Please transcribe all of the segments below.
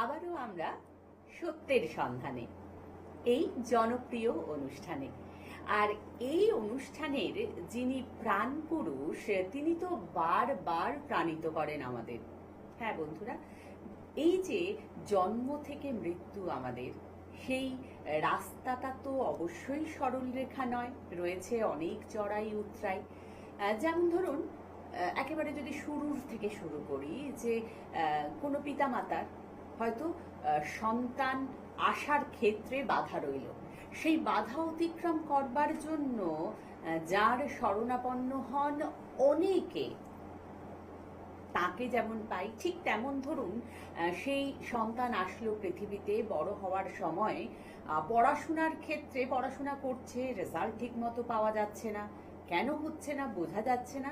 আবারও আমরা সত্যের সন্ধানে এই জনপ্রিয় অনুষ্ঠানে। আর এই অনুষ্ঠানের যিনি প্রাণ পুরুষ তিনি তো বারবার প্রাণিত করেন আমাদের। হ্যাঁ বন্ধুরা, এই যে জন্ম থেকে মৃত্যু আমাদের, সেই রাস্তাটা তো অবশ্যই সরল রেখা নয়, রয়েছে অনেক চড়াই উতরাই। যেমন ধরুন, একেবারে যদি শুরুর থেকে শুরু করি, যে কোনো পিতামাতার হয়তো সন্তান আসার ক্ষেত্রে বাধা রইল, সেই বাধা অতিক্রম করবার জন্য যার শরণাপন্ন হন অনেকে, তাকে যেমন পাই, ঠিক তেমন ধরুন সেই সন্তান আসলো পৃথিবীতে, বড় হওয়ার সময় পড়াশোনার ক্ষেত্রে পড়াশোনা করছে, রেজাল্ট ঠিক মতো পাওয়া যাচ্ছে না, কেন হচ্ছে না বোঝা যাচ্ছে না।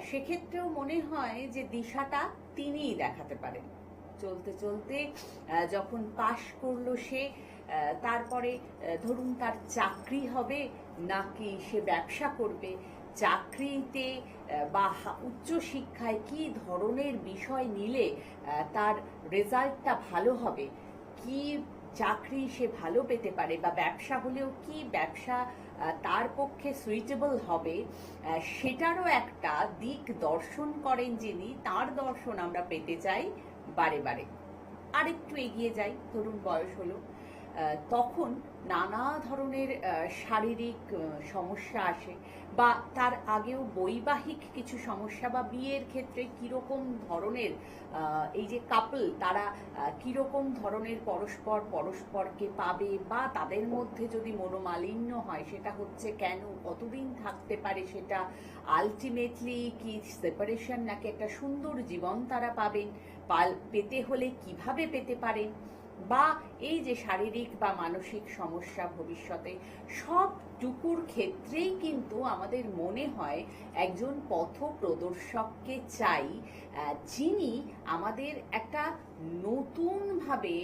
সেক্ষেত্রেও মনে হয় যে দিশাটা তিনিই দেখাতে পারেন। চলতে চলতে যখন পাশ করলো সে, তারপরে ধরুন তার চাকরি হবে নাকি সে ব্যবসা করবে, চাকরিতে বা উচ্চ শিক্ষায় কি ধরনের বিষয় নিলে তার রেজাল্টটা ভালো হবে, কি চাকরি সে ভালো পেতে পারে, বা ব্যবসা হলেও কি ব্যবসা তার পক্ষে সুইটেবল হবে, সেটারও একটা দিক দর্শন করেন যিনি। তার দর্শন আমরা পেতে চাই বারে বারে। আরেকটু এগিয়ে যাই, ধরুন বয়স হলো, তখন নানা ধরনের শারীরিক সমস্যা আসে, বা তার আগেও বৈবাহিক কিছু সমস্যা, বা বিয়ের ক্ষেত্রে কিরকম ধরনের এই যে কাপল, তারা কিরকম ধরনের পরস্পরকে পাবে, বা তাদের মধ্যে যদি মনোমালিন্য হয় সেটা হচ্ছে কেন, কতদিন থাকতে পারে সেটা, আলটিমেটলি কি সেপারেশন নাকি একটা সুন্দর জীবন তারা পাবেন, পেতে হলে কিভাবে পেতে পারেন, বা এই যে শারীরিক বা মানসিক সমস্যা ভবিষ্যতে, সবটুকুর ক্ষেত্রেই কিন্তু আমাদের মনে হয় একজন পথ প্রদর্শককে চাই, যিনি আমাদের একটা নতুনভাবে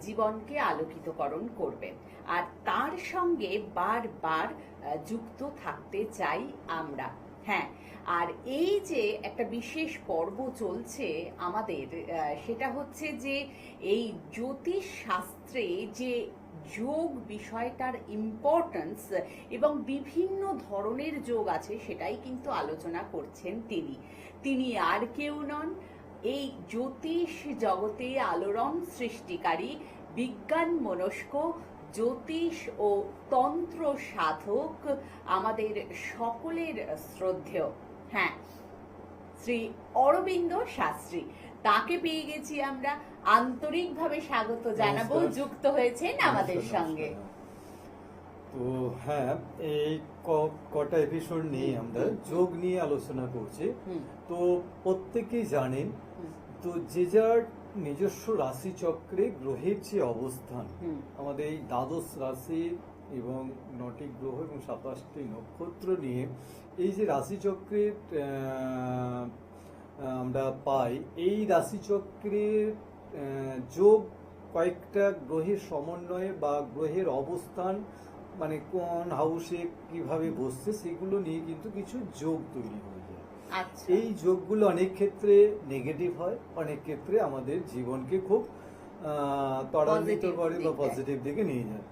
জীবনকে আলোকিতকরণ করবেন। আর তার সঙ্গে বারবার যুক্ত থাকতে চাই আমরা। হ্যাঁ, আর এই যে একটা বিশেষ পর্ব চলছে আমাদের, সেটা হচ্ছে যে এই জ্যোতিষ শাস্ত্রে যে যোগ বিষয়টার ইম্পর্টেন্স এবং বিভিন্ন ধরনের যোগ আছে, সেটাই কিন্তু আলোচনা করছেন তিনি আর কেউ নন, এই জ্যোতিষ জগতে আলোড়ন সৃষ্টিকারী, বিজ্ঞান মনস্ক, জ্যোতিষ ও তন্ত্র সাধক, আমাদের সকলের শ্রদ্ধেয়, হ্যাঁ, শ্রী অরবিন্দ শাস্ত্রী। তাকে পেয়ে গেছি আমরা, আন্তরিকভাবে স্বাগত জানাবো, যুক্ত হয়েছেন আমাদের সঙ্গে। তো হ্যাঁ, এই কটা এপিসোড নিয়ে আমরা যোগ নিয়ে আলোচনা করছি। তো প্রত্যেকেই জানেন, তো যে যার নিজস্ব রাশি চক্রে গ্রহের যে অবস্থান, আমাদের এই দ্বাদশ রাশি এবং 9টি গ্রহ এবং 27টি নক্ষত্র নিয়ে এই যে রাশিচক্রের আমরা পাই, এই রাশিচক্রের যোগ কয়েকটা গ্রহের সমন্বয়ে বা গ্রহের অবস্থান, মানে কোন হাউসে কিভাবে বসছে, সেগুলো নিয়ে কিন্তু কিছু যোগ তৈরি হয়ে যায়। এই যোগগুলো অনেক ক্ষেত্রে নেগেটিভ হয়, অনেক ক্ষেত্রে আমাদের জীবনকে খুব ত্বরান্বিত করে বা পজিটিভ দিকে নিয়ে যায়।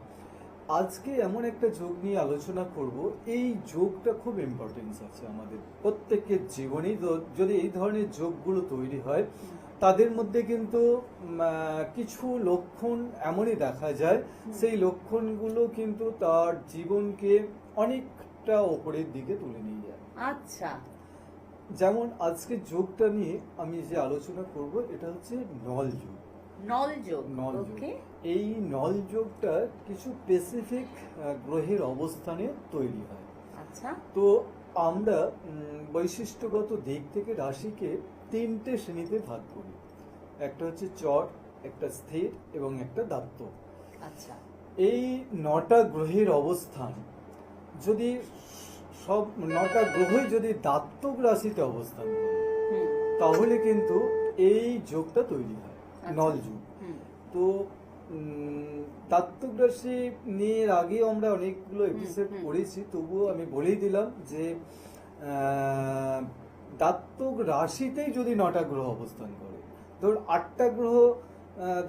আজকে এমন একটা যোগ নিয়ে আলোচনা করব, এই যোগটা খুব ইম্পর্টেন্স আছে আমাদের প্রত্যেকের জীবনেই। যদি এই ধরনের যোগগুলো তৈরি হয়, তাদের মধ্যে কিন্তু কিছু লক্ষণ এমনই দেখা যায়, সেই লক্ষণগুলো কিন্তু তার জীবনকে অনেকটা ওপরের দিকে তুলে নিয়ে যায়। আচ্ছা, যেমন আজকে যোগটা নিয়ে আমি যে আলোচনা করব, এটা হচ্ছে নল যোগ। এই নল যোগটা কিছু স্পেসিফিক গ্রহের অবস্থানে তৈরি হয়। আচ্ছা, তো আমরা বৈশিষ্ট্যগত দিক থেকে রাশিকে 3টে শ্রেণীতে ভাগ করি। একটা হচ্ছে চর, একটা স্থির এবং একটা দাত্তক। আচ্ছা, এই 9টা গ্রহের অবস্থান, যদি সব 9টা গ্রহই যদি দাত্তক রাশিতে অবস্থান করে, তাহলে কিন্তু এই যোগটা তৈরি হয়, নল যোগ। তো দাত্তক রাশি নিয়ে আগে আমরা অনেকগুলো এপিসোড করেছি, তবুও আমি বলেই দিলাম যে দাত্তক রাশিতেই যদি 9টা গ্রহ অবস্থান করে, ধর 8টা গ্রহ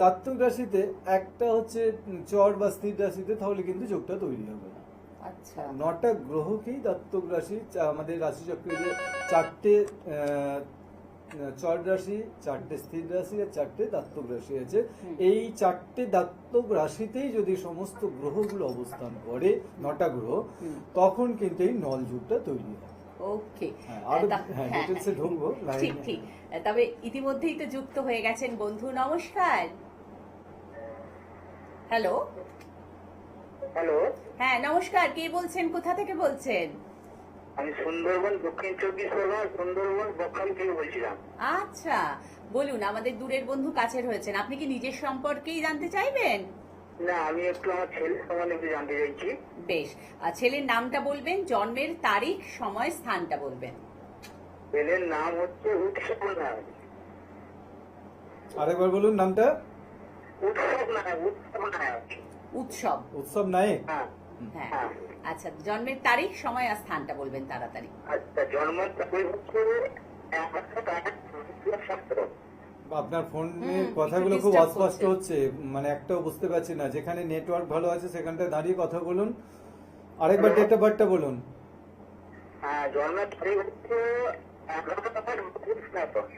দাত্তক রাশিতে একটা হচ্ছে চর বা স্থির রাশিতে, তাহলে কিন্তু যোগটা তৈরি হবে না। আচ্ছা, 9টা গ্রহকেই দাত্তক রাশি, আমাদের রাশিচক্রে যে 4টে চর রাশি, 4টে স্থির রাশি আর 4টে দাত্তক রাশি আছে, হুম। এই 4টে দাত্তক রাশিতেই যদি সমস্ত গ্রহগুলো অবস্থান করে, 9টা গ্রহ, হুম। তখন কিন্তু এই নল যুগটা তৈরি হয়। ওকে। হ্যাঁ, আরো ডিটেলসে ঢুকবো ঠিক ঠিক। তবে ইতিমধ্যেই তো যুক্ত হয়ে গেছেন বন্ধু। নমস্কার। হ্যালো। হ্যালো, হ্যাঁ নমস্কার, কে বলছেন, কোথা থেকে বলছেন? আমি সুন্দরবন দক্ষিণ 24 পরগনা সুন্দরবন বকখালি থেকে বলছিলাম। আচ্ছা, বলুন, আমাদের দূরের বন্ধু কাছের হয়েছেন, আপনি কি নিজের সম্পর্কেই জানতে চাইবেন? না, আমি একটু আমার ছেলে সম্বন্ধে একটু জানতে চাইছি। বেশ, ছেলের নামটা বলবেন, জন্মের তারিখ, সময়, স্থানটা বলবেন। ছেলের নাম হচ্ছে উৎসব নায়ক। আরেকবার বলুন নামটা। উৎসব নায়ক, উৎসব নায়ক। উৎসব। উৎসব নায়ক। হ্যাঁ, হ্যাঁ। হ্যাঁ। আচ্ছা, জন্মের তারিখ, সময় আর স্থানটা বলবেন তাড়াতাড়ি। আচ্ছা, জন্ম তারিখ হচ্ছে 11/8/2017। আপনার ফোনে হুম, কথাগুলো একটু খুব disturb অস্পষ্ট করছে। হচ্ছে, মানে একটাও বুঝতে পারছি না। যেখানে নেটওয়ার্ক ভালো আছে সেখানটায় দাঁড়িয়ে কথা বলুন। আরেকবার Hello? ডেট অফ বার্থটা বলুন। হ্যাঁ, জন্মের তারিখ হচ্ছে 11/8/2017।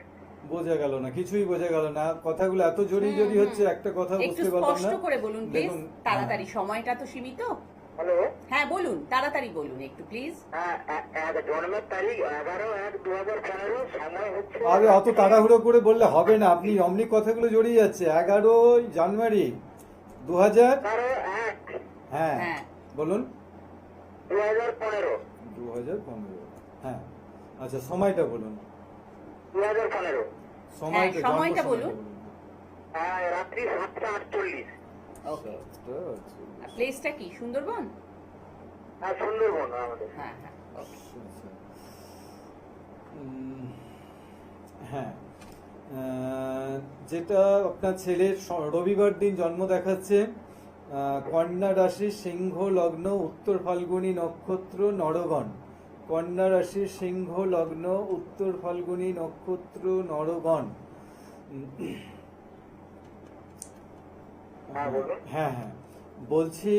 বোঝা গেল না, কিছুই বোঝা গেল না। কথাগুলো এত জোরে হুম, জোরে হুম। হচ্ছে, একটা কথা একটু বুঝতে পারলাম স্পষ্ট না। করে বলুন প্লিজ, দেখুন, তাড়াতাড়ি, সময়টা তো সীমিত। হ্যালো, হ্যাঁ বলুন, তাড়াতাড়ি বলুন একটু প্লিজ। হ্যাঁ, জন্মের তারিখ 11/1/2015, সময় হচ্ছে আরে অত তাড়াহুড়ো করে বললে হবে না, আপনি অমনি কথাগুলো জড়িয়ে যাচ্ছে। 11 জানুয়ারি 2000। 11/1 হ্যাঁ, হ্যাঁ। বলুন। 2015। 2015। হ্যাঁ, আচ্ছা, সময়টা বলুন। 2015। সময়টা, হ্যাঁ, সময়টা জন্ম বলুন। হ্যাঁ, রাত্রি 7:48। ওকে। সময়টা। প্লেসটা কি, সুন্দরবন? হ্যাঁ, সুন্দরবন আমাদের। হ্যাঁ হ্যাঁ, ওকে। আচ্ছা। হ্যাঁ, যেটা আপনার ছেলের রবিবার দিন জন্ম দেখাচ্ছে, কন্যা রাশি, সিংহ লগ্ন, উত্তর ফাল্গুনী নক্ষত্র, নরগণ। কন্যা রাশি, সিংহ লগ্ন, উত্তর ফাল্গুনী নক্ষত্র, নরগণ। হ্যাঁ, বলুন। হ্যাঁ হ্যাঁ, বলছি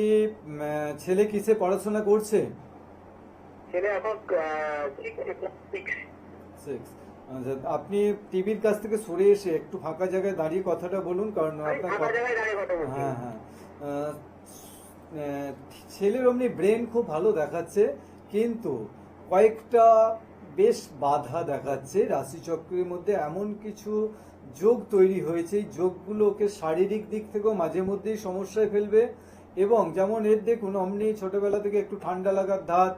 ছেলে কিসে পড়াশোনা করছে? ছেলে এখন 6। 6। আচ্ছা, আপনি টিভির কাছ থেকে সরে এসে একটু ফাঁকা জায়গায় দাঁড়িয়ে কথাটা বলুন, কারণ আপনার ফাঁকা জায়গায় দাঁড়িয়ে কথা বলছি। হ্যাঁ হ্যাঁ। ছেলের অমনি ব্রেন খুব ভালো দেখাচ্ছে, কিন্তু কয়েকটা বেশ বাধা দেখাচ্ছে। রাশিচক্রের মধ্যে এমন কিছু যোগ তৈরি হয়েছে, এই যোগগুলো ওকে শারীরিক দিক থেকেও মাঝে মধ্যেই সমস্যায় ফেলবে। এবং যেমন এর দেখুন, অমনি ছোটবেলা থেকে একটু ঠান্ডা লাগার ধাত,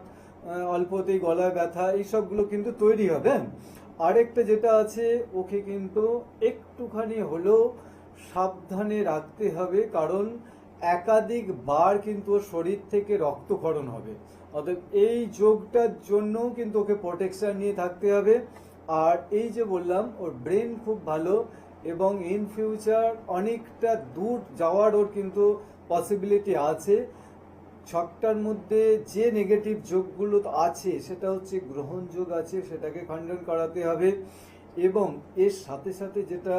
অল্পতেই গলায় ব্যথা, এইসবগুলো কিন্তু তৈরি হবে। আরেকটা যেটা আছে, ওকে কিন্তু একটুখানি হলেও সাবধানে রাখতে হবে, কারণ একাধিক বার কিন্তু ওর শরীর থেকে রক্তক্ষরণ হবে। অতএব এই যোগটার জন্য কিন্তু ওকে প্রোটেকশন নিয়ে থাকতে হবে। আর এই যে বললাম, ওর ব্রেন খুব ভালো, এবং ইন ফিউচার অনেকটা দূর যাওয়ার ওর কিন্তু পসিবিলিটি আছে। ছকটার মধ্যে যে নেগেটিভ যোগগুলো আছে, সেটা হচ্ছে গ্রহণ যোগ আছে, সেটাকে খণ্ডন করাতে হবে। এবং এর সাথে সাথে যেটা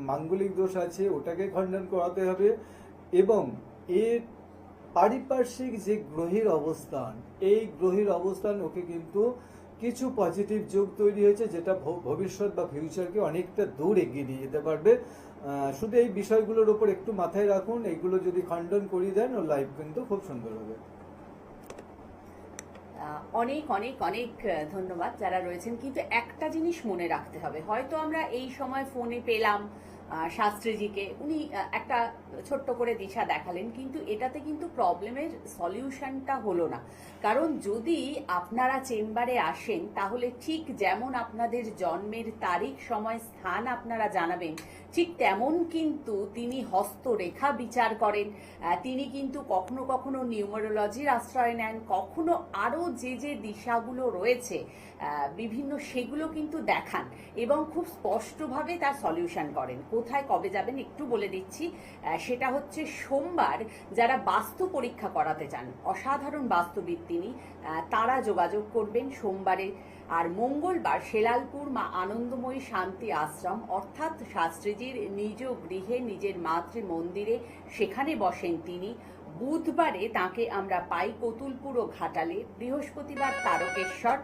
মাঙ্গলিক দোষ আছে, ওটাকে খণ্ডন করাতে হবে। এবং এর পারিপার্শ্বিক যে গ্রহের অবস্থান, এই গ্রহের অবস্থান ওকে কিন্তু কিছু পজিটিভ যোগ তৈরি হয়েছে, যেটা ভবিষ্যৎ বা ফিউচারকে অনেকটা দূর এগিয়ে নিয়ে যেতে পারবে। শুধু এই বিষয়গুলোর উপর একটু মাথায় রাখুন, এইগুলো যদি খণ্ডন করিয়ে দেন, ওর লাইফ কিন্তু খুব সুন্দর হবে। অনেক অনেক অনেক ধন্যবাদ যারা রয়েছেন। কিন্তু একটা জিনিস মনে রাখতে হবে, হয়তো আমরা এই সময় ফোনে পেলাম শাস্ত্রীজিকে, উনি একটা ছোট্ট করে দিশা দেখালেন, কিন্তু এটাতে কিন্তু প্রবলেমের সলিউশনটা হলো না। কারণ যদি আপনারা চেম্বারে আসেন, তাহলে ঠিক যেমন আপনাদের জন্মের তারিখ, সময়, স্থান আপনারা জানাবেন, ঠিক তেমন কিন্তু তিনি হস্তরেখা বিচার করেন। তিনি কিন্তু কখনো কখনো নিউমারোলজির আশ্রয় নেন, কখনো আরও যে যে দিশাগুলো রয়েছে বিভিন্ন, সেগুলো কিন্তু দেখান এবং খুব স্পষ্টভাবে তার সলিউশন করেন। কোথায় কবে যাবেন একটু বলে দিচ্ছি। সেটা হচ্ছে সোমবার, যারা বাস্তু পরীক্ষা করাতে চান, অসাধারণ বাস্তুবিদ তিনি, তারা যোগাযোগ করবেন সোমবারে। আর মঙ্গলবার শেলালপুর মা আনন্দময়ী শান্তি আশ্রম অর্থাৎ শাস্ত্রীজির নিজ গৃহে নিজের মাতৃ মন্দিরে সেখানে বসেন তিনি। বুধবারে তাকে আমরা পাই কতুলপুর ও ঘাটালে, বৃহস্পতিবার তারকেশ্বর,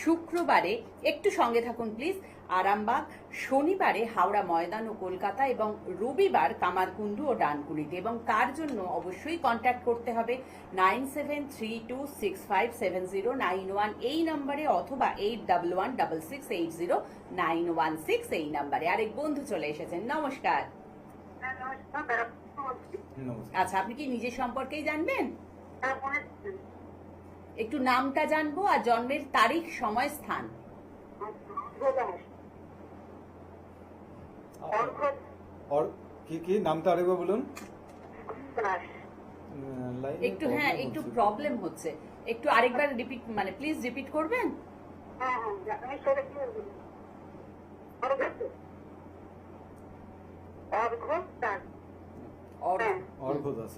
শুক্রবারে একটু সঙ্গে থাকুন প্লিজ আরামবাগ, শনিবারে হাওড়া ময়দান ও কলকাতা এবং রবিবার কামারকুণ্ডু ও ডানকুনিতে। এবং তার জন্য অবশ্যই কন্ট্যাক্ট করতে হবে 9732657091 এই নম্বরে অথবা 8116680916 এই নম্বরে। আরেক বন্ধু চলে এসেছেন, নমস্কার। নমস্কার। আচ্ছা, আপনি কি নিজের সম্পর্কেই জানবেন? একটু নামটা জানবো আর জন্মের তারিখ, সময়, স্থান। কি নামটা আরেকবার বলুন। একটু হ্যাঁ, একটু প্রবলেম হচ্ছে, একটু আরেকবার রিপিট, মানে প্লিজ রিপিট করবেন। অর্ঘ দাস।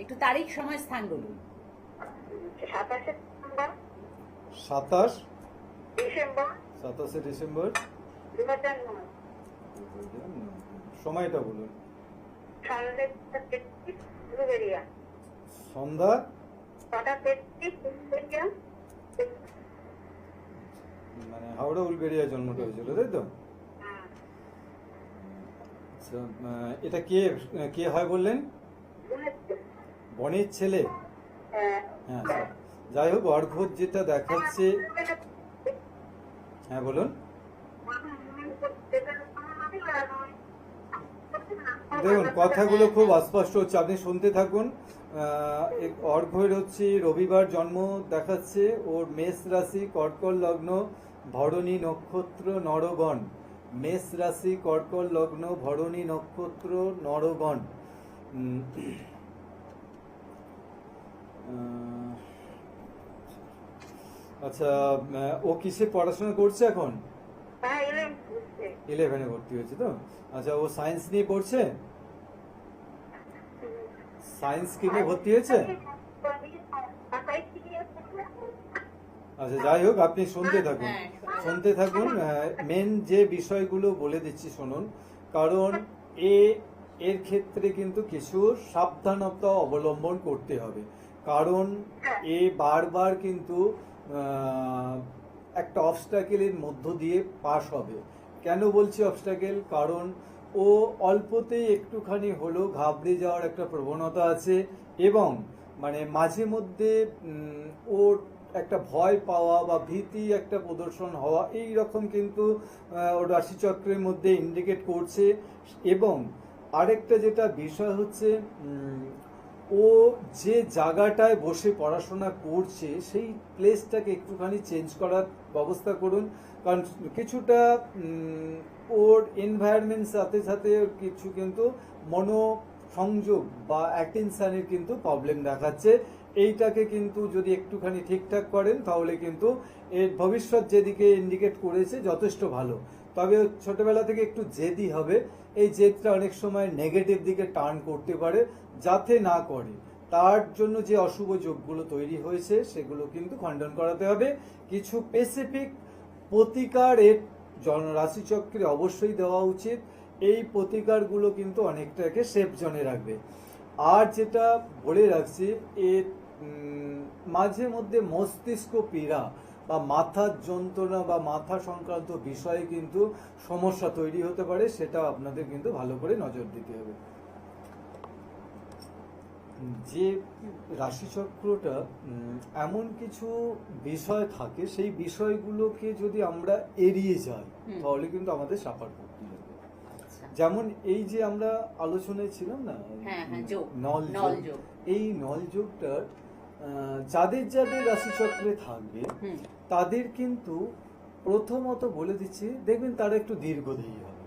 একটু তারিখ, সময়, স্থান বলুন। 27 ডিসেম্বর। সময়টা বলুন। সন্ধ্যা মানে হাওড়া উলবেড়িয়া জন্মটা হয়েছিল, তাই তো? আচ্ছা, এটা কে হয় বললেন? বনের ছেলে। হ্যাঁ, যাই হোক, অর্ঘ যেটা দেখাচ্ছে। হ্যাঁ বলুন। দেখুন, কথাগুলো খুব অস্পষ্ট হচ্ছে, আপনি শুনতে থাকুন। অর্ঘ্যের হচ্ছে রবিবার জন্ম দেখাচ্ছে, ওর মেষ রাশি, কর্কট লগ্ন, ভরণী নক্ষত্র, নরগণ। মেষ রাশি, কর্কট লগ্ন, ভরণী নক্ষত্র, নরগণ। আচ্ছা, ও কিসে পড়াশোনা করছে এখন? 11-এ ভর্তি হয়েছে তো? আচ্ছা, ও সায়েন্স নিয়ে পড়ছে? সায়েন্স কিনে ভর্তি হয়েছে? আচ্ছা, যাই হোক, আপনি শুনতে থাকুন। মেন যে বিষয়গুলো বলে দিচ্ছি শুনুন, কারণ এর ক্ষেত্রে কিন্তু কিছু সাবধানতা অবলম্বন করতে হবে। কারণ বারবার কিন্তু একটা অবস্ট্যাকেলের মধ্য দিয়ে পাস হবে। কেন বলছি অবস্ট্যাকেল? কারণ ও অল্পতেই একটুখানি হলেও ঘাবড়ে যাওয়ার একটা প্রবণতা আছে, এবং মানে মাঝে মধ্যে ওর একটা ভয় পাওয়া বা ভীতি একটা প্রদর্শন হওয়া, এই রকম কিন্তু ওর রাশিচক্রের মধ্যে ইন্ডিকেট করছে। এবং আরেকটা যেটা বিষয় হচ্ছে, ও যে জায়গাটায় বসে পড়াশোনা করছে সেই প্লেসটাকে একটুখানি চেঞ্জ করার ব্যবস্থা করুন। কারণ কিছুটা ওর এনভায়রনমেন্ট সাথে সাথে কিছু কিন্তু মনোসংযোগ বা অ্যাটেনশনের কিন্তু প্রবলেম দেখাচ্ছে। এইটাকে কিন্তু যদি একটুখানি ঠিকঠাক করেন তাহলে কিন্তু এর ভবিষ্যৎ যেদিকে ইন্ডিকেট করেছে যথেষ্ট ভালো। তবে ছোটবেলা থেকে একটু জেদি হবে, এই জেদটা অনেক সময় নেগেটিভ দিকে টার্ন করতে পারে, যাতে না করে। তার জন্য যে অশুভ যোগগুলো তৈরি হয়েছে সেগুলো কিন্তু খণ্ডন করাতে হবে। কিছু স্পেসিফিক প্রতিকার এর রাশিচক্রে অবশ্যই দেওয়া উচিত। এই প্রতিকারগুলো কিন্তু অনেকটাকে সেফ জোনে রাখবে। আর যেটা বলে রাখছি, এর মাঝে মধ্যে মস্তিষ্ক পীড়া বা মাথার যন্ত্রণা বা মাথা সংক্রান্ত বিষয়ে কিন্তু সমস্যা তৈরি হতে পারে, সেটা আপনাদের কিন্তু ভালো করে নজর দিতে হবে। যে রাশিচক্রটা এমন কিছু বিষয় থাকে, সেই বিষয়গুলোকে যদি আমরা এড়িয়ে যাই তাহলে কিন্তু আমাদের সাফার করতে হবে। যেমন এই যে আমরা আলোচনায় ছিলাম না, নলযোগ, এই নলযোগটার যাদের যাদের রাশিচক্রে থাকবে তাদের কিন্তু প্রথমত বলে দিচ্ছি, দেখবেন তারা একটু দীর্ঘদেহী হবে,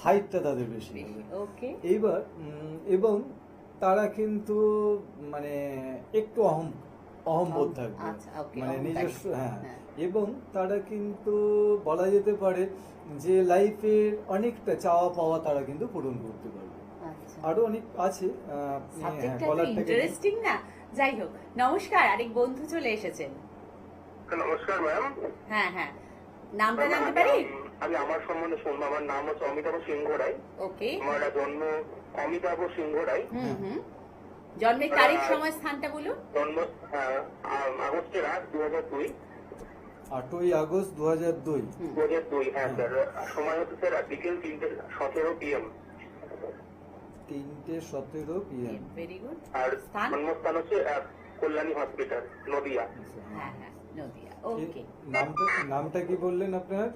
হাইটটা তাদের বেশি হবে। এইবার এবং তারা কিন্তু মানে একটু অহংবোধ থাকবে, মানে নিজস্ব। হ্যাঁ, এবং তারা কিন্তু বলা যেতে পারে যে লাইফের অনেকটা চাওয়া পাওয়া তারা কিন্তু পূরণ করতে পারবে। আরো অনেক আছে, ইন্টারেস্টিং না? যাই হোক, নমস্কার, আরেক বন্ধু চলে এসেছেন। নমস্কার ম্যাম। হ্যাঁ হ্যাঁ, নামটা জানতে পারি? আমি আমার সম্বন্ধে শুনবো। আমার নাম হচ্ছে অমিতাভ সিংহ রায়। ওকে। আমার জন্ম অমিতাভ সিংহ রায়। হুম। জন্মের তারিখ, সময়, স্থানটা বলুন। জন্ম আগস্টের 8, 2002। 8ই আগস্ট 2002। 2002, হ্যাঁ স্যার। সময় হচ্ছে স্যার বিকেল 3:17 PM। 3:17 PM। Very good. আর স্থান? জন্মস্থান হচ্ছে কল্যাণী হসপিটাল, নদিয়া। হ্যাঁ হ্যাঁ, নদিয়া। ওকে। নামটা কি বললেন আপনার?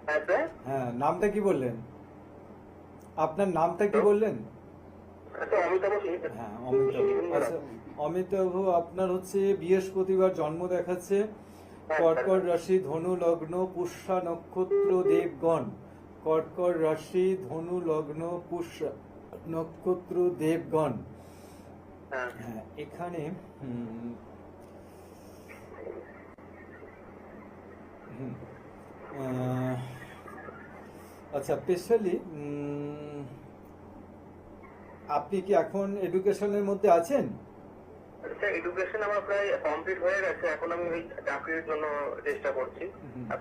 হ্যাঁ স্যার। হ্যাঁ, নামটা কি বললেন? আপনার নামটা কি বললেন? আচ্ছা, অমিতাভ সিংহ। হ্যাঁ, অমিতাভ। আচ্ছা, অমিতাভ আপনার হচ্ছে বৃহস্পতিবার জন্ম দেখাচ্ছে। কর্কট রাশি, ধনু লগ্ন, পুষ্যা নক্ষত্র, দেবগণ। কর্কট রাশি, ধনু লগ্ন, পুষ্যা নক্ষত্র, দেবগণ। হ্যাঁ। হ্যাঁ, এখানে আচ্ছা, স্পেশালি আপনি কি এখন এডুকেশনের মধ্যে আছেন? স্যার, এডুকেশন আমার প্রায় কমপ্লিট হয়ে গেছে। এখন আমি ওই চাকরির জন্য চেষ্টা করছি,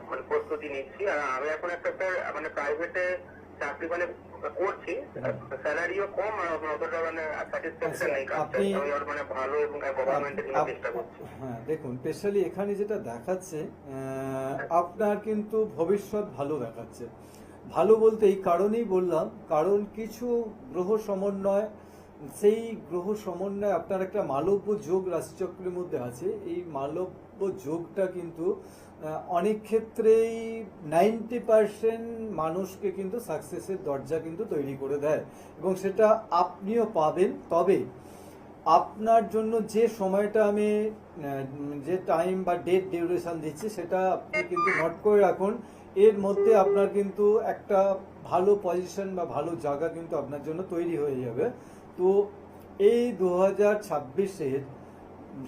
মানে প্রস্তুতি নিচ্ছি। আর আমি এখন একটা স্যার মানে প্রাইভেটে চাকরি মানে করছি, স্যালারিও কম, আর অতটা মানে স্যাটিসফ্যাকশন নেই কাজটা। আপনি- আমি আর মানে ভালো এবং গভর্নমেন্টের জন্য চেষ্টা করছি। হ্যাঁ, দেখুন, স্পেশালি এখানে যেটা দেখাচ্ছে, আপনার কিন্তু ভবিষ্যৎ ভালো দেখাচ্ছে। ভালো বলতে এই কারণেই বললাম, কারণ কিছু গ্রহ সমন্বয়, সেই গ্রহ সমন্বয় আপনার একটা মালব্য যোগ রাশিচক্রের মধ্যে আছে। এই মালব্য যোগটা কিন্তু অনেক ক্ষেত্রেই 90% মানুষকে কিন্তু সাকসেসের দরজা কিন্তু তৈরি করে দেয়, এবং সেটা আপনিও পাবেন। তবে আপনার জন্য যে সময়টা আমি যে টাইম বা ডেট ডিউরেশন দিচ্ছি, সেটা আপনি কিন্তু নোট করে রাখুন। এর মধ্যে আপনার কিন্তু একটা ভালো পজিশন বা ভালো জায়গা কিন্তু আপনার জন্য তৈরি হয়ে যাবে। তো এই 2026-এর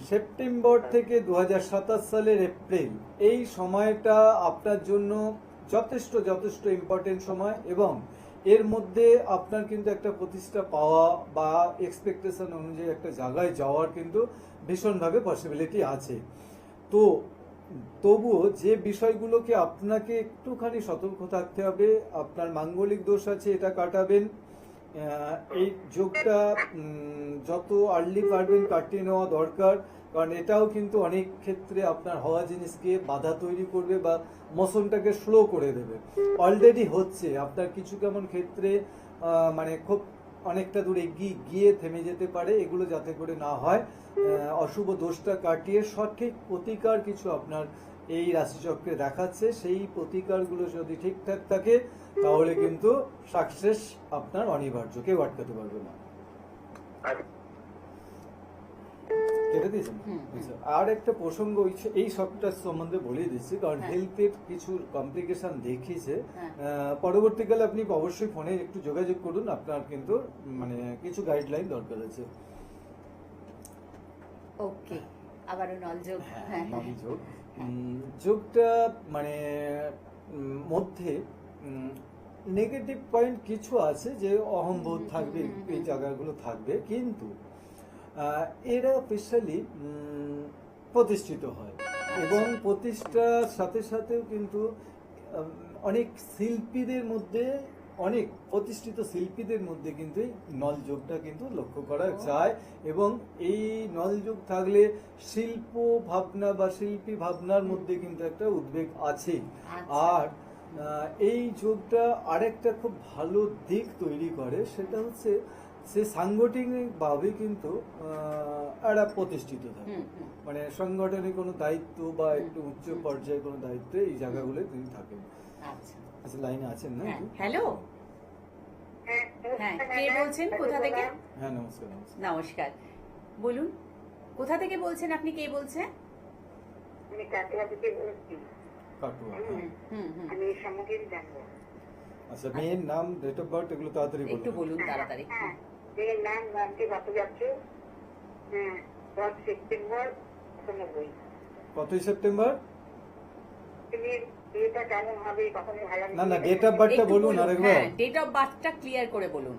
সেপ্টেম্বর থেকে 2027 সালের এপ্রিল, এই সময়টা আপনার জন্য যথেষ্ট ইম্পর্টেন্ট সময়, এবং এর মধ্যে আপনার কিন্তু একটা প্রতিষ্ঠা পাওয়া বা এক্সপেকটেশন অনুযায়ী একটা জায়গায় যাওয়ার কিন্তু ভীষণভাবে পসিবিলিটি আছে। তো তবুও যে বিষয়গুলোকে আপনাকে একটুখানি সতর্ক থাকতে হবে, আপনার মাঙ্গলিক দোষ আছে, এটা কাটাবেন। এই যোগটা যত আর্লি পারবেন কাটিয়ে নেওয়া দরকার, কারণ এটাও কিন্তু অনেক ক্ষেত্রে আপনার হওয়া জিনিসকে বাধা তৈরি করবে বা মোশনটাকে স্লো করে দেবে। অলরেডি হচ্ছে আপনার কিছু কেমন ক্ষেত্রে, মানে খুব অনেকটা দূর এগিয়ে গিয়ে থেমে যেতে পারে। এগুলো যাতে করে না হয়, অশুভ দোষটা কাটিয়ে সঠিক প্রতিকার কিছু আপনার এই রাশিচক্রে দেখাচ্ছে। সেই প্রতিকারগুলো যদি ঠিকঠাক থাকে, তাহলে কিন্তু সাকসেস আপনার অনিবার্য, কেউ আটকাতে পারবে না। কেটে দিয়েছেন? আচ্ছা, আর একটা প্রসঙ্গ এই সবটা সম্বন্ধে বলে দিচ্ছি, কারণ হেলথের কিছু কমপ্লিকেশন দেখিয়েছে। পরবর্তীকালে আপনি অবশ্যই ফোনে একটু যোগাযোগ করুন, আপনার কিন্তু মানে কিছু গাইডলাইন দরকার আছে। ওকে, আবারও নলযোগ। হ্যাঁ, নলযোগ। যোগটা মানে মধ্যে নেগেটিভ পয়েন্ট কিছু আছে, যে অহংবোধ থাকবে, এই জায়গাগুলো থাকবে, কিন্তু এরা স্পেশালি প্রতিষ্ঠিত হয়, এবং প্রতিষ্ঠার সাথে সাথেও কিন্তু অনেক শিল্পীদের মধ্যে, অনেক প্রতিষ্ঠিত শিল্পীদের মধ্যে কিন্তু এই নলযোগটা কিন্তু লক্ষ্য করা যায়। এবং এই নলযোগ থাকলে শিল্প ভাবনা বা শিল্পী ভাবনার মধ্যে কিন্তু একটা উদ্বেগ আছে। আর এই যোগটা আরেকটা খুব ভালো দিক তৈরি করে, সেটা হচ্ছে সে সাংগঠনিক ভাবে কিন্তু একটা প্রতিষ্ঠিত থাকে, মানে সাংগঠনিক কোনো দায়িত্ব বা একটু উচ্চ পর্যায়ে কোনো দায়িত্বে এই জায়গাগুলো তিনি থাকেন। আচ্ছা, লাইনে আছেন না? হ্যালো, হ্যাঁ, কে বলছেন, কোথা থেকে? হ্যাঁ, নমস্কার। নমস্কার, বলুন, কোথা থেকে বলছেন আপনি? কে বলছেন? আমি কাটিয়া থেকে বলছি। কাটুয়া। আমি সামগ্রী জানবো। আচ্ছা, মেয়ের নাম, ডেট অফ বার্থ, এগুলো তাড়াতাড়ি একটু বলুন তাড়াতাড়ি। মেয়ের নাম নামটি বাকি যাচ্ছে 10 সেপ্টেম্বর 1999। কতই সেপ্টেম্বর? তুমি এটা কেমন হবে কখনো ভালো না, ডেট অফ বার্থটা বলুন আরেকবার। ডেট অফ বার্থটা ক্লিয়ার করে বলুন।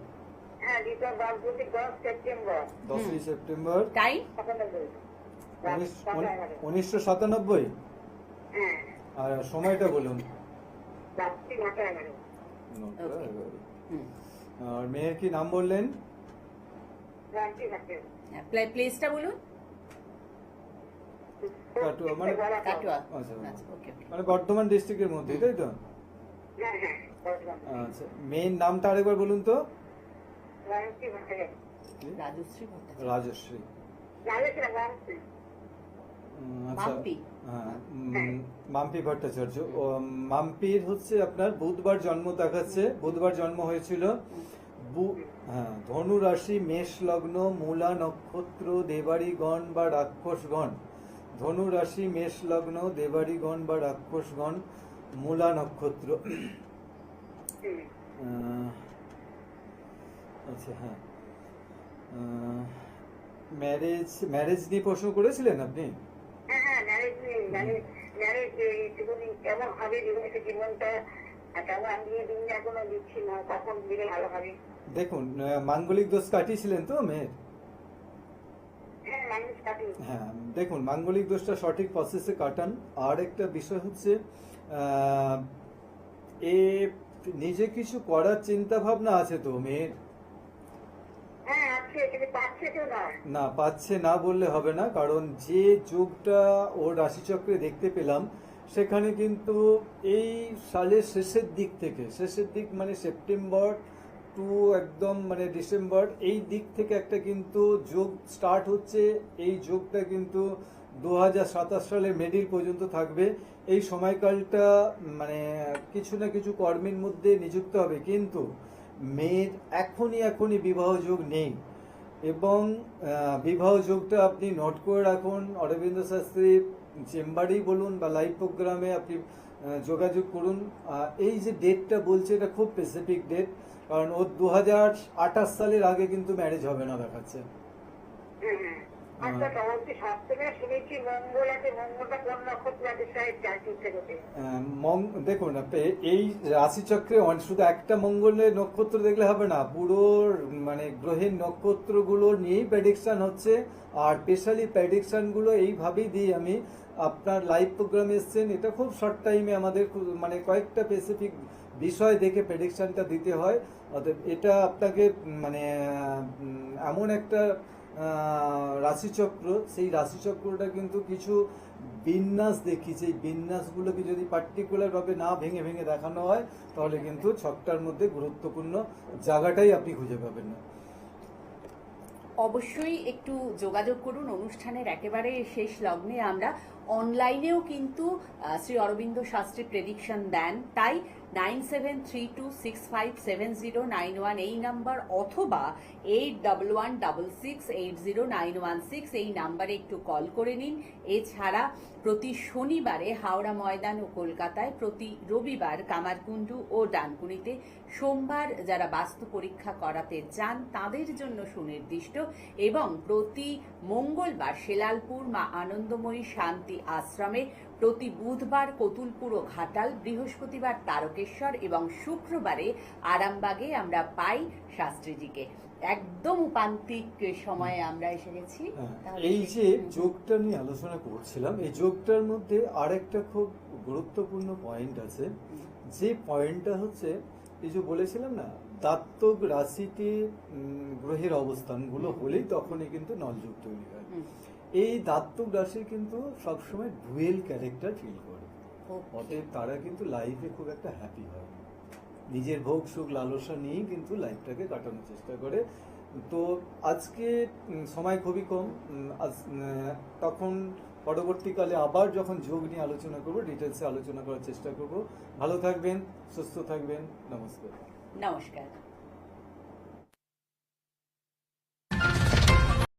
হ্যাঁ, ডেট অফ বার্থ বলতে 10 সেপ্টেম্বর। 10ই September time? 99। 1997। হ্যাঁ, আর সময়টা বলুন। রাত্রি 9:11। 9:11। হুম। আর মেয়ের কি নাম বললেন? রাত্রি 9:11। প্লেসটা বলুন। কাটোয়া, মানে কাটোয়া। আচ্ছা, আচ্ছা, ওকে ওকে। মানে বর্ধমান ডিস্ট্রিক্টের মধ্যে, তাই তো? হ্যাঁ, হ্যাঁ, বর্ধমান। আচ্ছা, মেয়ের নামটা আরেকবার বলুন তো। রাত্রি 9:11। কি? রাজশ্রী ভট্টাচার্য। রাজশ্রী। রাত্রি 9:11। আচ্ছা, মাম্পি। হ্যাঁ, মাম্পি ভট্টাচার্য। ও, মাম্পির হচ্ছে আপনার বুধবার জন্ম দেখাচ্ছে, বুধবার জন্ম হয়েছিল। হ্যাঁ, ধনু রাশি, মেষ লগ্ন, মূলা নক্ষত্র, দেবাড়িগণ বা রাক্ষসগণ। ধনু রাশি, মেষ লগ্ন, দেবাড়িগণ বা রাক্ষসগণ, মূলা নক্ষত্র। আচ্ছা, হ্যাঁ, ম্যারেজ নিয়ে প্রশ্ন করেছিলেন আপনি? হ্যাঁ, হ্যাঁ, ম্যারেজ এইটুকুনি কেমন হবে বিবাহিত জীবনটা, কেমন আমি দিন এখনো দিচ্ছি না, কখন দিলে ভালো হবে। দেখুন, মাঙ্গলিক দোষ কাটিয়েছিলেন তো মেয়ের? হ্যাঁ, মানুষ কাটি। হ্যাঁ, দেখুন, মাঙ্গলিক দোষটা সঠিক প্রসেসে কাটান। আর একটা বিষয় হচ্ছে, এ নিজে কিছু করার চিন্তা ভাবনা আছে তো মেয়ের? হ্যাঁ, আছে, কিন্তু পাচ্ছে কেউ না। না, পাচ্ছে না বললে হবে না, কারণ যে যোগটা ওর রাশিচক্রে দেখতে পেলাম সেখানে কিন্তু এই সালের শেষের দিক থেকে, শেষের দিক মানে সেপ্টেম্বর টু একদম মানে ডিসেম্বর, এই দিক থেকে একটা কিন্তু যোগ স্টার্ট হচ্ছে। এই যোগটা কিন্তু 2027 সালের মিডিল পর্যন্ত থাকবে। এই সময়কালটা মানে কিছু না কিছু কর্মের মধ্যে নিযুক্ত হবে, কিন্তু মেয়ের এখনই বিবাহ যোগ নেই। এবং বিবাহ যোগটা আপনি নোট করে রাখুন, অরবিন্দ শাস্ত্রী চেম্বারেই বলুন বা লাইভ প্রোগ্রামে আপনি যোগাযোগ করুন। এই যে ডেটটা বলছে এটা খুব স্পেসিফিক ডেট, কারণ ওর 2028 সালের আগে কিন্তু ম্যারেজ হবে না দেখাচ্ছে। আচ্ছা, অবশ্যই সপ্তমে শুনেছি মঙ্গল আছে, মঙ্গলটা কোন নক্ষত্র আছে সাহেব জানতে ইচ্ছে করছে। দেখুন, এই রাশিচক্রে শুধু একটা মঙ্গলের নক্ষত্র দেখলে হবে না, পুরো মানে গ্রহের নক্ষত্রগুলো নিয়েই প্রেডিকশন হচ্ছে। আর স্পেশালি প্রেডিকশন গুলো এইভাবেই দিই আমি। আপনার লাইভ প্রোগ্রামে এসছেন, এটা খুব শর্ট টাইমে আমাদের মানে কয়েকটা স্পেসিফিক বিষয় দেখে প্রেডিকশনটা দিতে হয়। অতএব এটা আপনাকে মানে এমন একটা রাশিচক্র, সেই রাশিচক্রটা কিন্তু কিছু বিন্যাস দেখিয়েছে। এই বিন্যাসগুলোকে যদি পার্টিকুলার ভাবে না ভেঙে ভেঙে দেখানো হয়, তাহলে কিন্তু ছকটার মধ্যে গুরুত্বপূর্ণ জায়গাটাই আপনি খুঁজে পাবেন না। অবশ্যই একটু যোগাযোগ করুন। অনুষ্ঠানের একেবারে শেষ লগ্নে আমরা অনলাইনেও কিন্তু শ্রী অরবিন্দ শাস্ত্রী প্রেডিকশন দেন, তাই 9732657091 এই নাম্বার অথবা 8116680916 এই নাম্বারে একটু কল করে নিন। এছাড়া প্রতি শনিবারে হাওড়া ময়দান ও কলকাতায়, প্রতি রবিবার কামারকুণ্ডু ও ডানকুনিতে, সোমবার যারা বাস্তু পরীক্ষা করাতে চান তাদের জন্য সুনির্দিষ্ট, এবং প্রতি মঙ্গলবার শেলালপুর মা আনন্দময়ী শান্তি আশ্রমে, প্রতি বুধবার কতুলপুর ও ঘাটাল, বৃহস্পতিবার তারকেশ্বর এবং শুক্রবারে আরামবাগে আমরা পাই শাস্ত্রীজিকে। একদম উপান্তিক সময়ে আমরা এসে গেছি। এই যে যোগটা নিয়ে আলোচনা করছিলাম, এই যোগটার মধ্যে আরেকটা খুব গুরুত্বপূর্ণ পয়েন্ট আছে। যে পয়েন্টটা হচ্ছে, এই যে বলেছিলাম না, দাত্তক রাশিতে গ্রহের অবস্থানগুলো হলেই তখনই কিন্তু নলযোগ তৈরি হয়। এই দাত্তক রাশি কিন্তু সবসময় ডুয়েল ক্যারেক্টার ফিল করে, অতএব তারা কিন্তু লাইফে খুব একটা হ্যাপি হয়, নিজের ভোগ সুখ লালসা নিয়েই কিন্তু লাইফটাকে কাটানোর চেষ্টা করে। তো আজকে সময় খুবই কম, তখন পরবর্তীকালে আবার যখন যোগ নিয়ে আলোচনা করবো, ডিটেলসে আলোচনা করার চেষ্টা করব। ভালো থাকবেন, সুস্থ থাকবেন, নমস্কার। নমস্কার।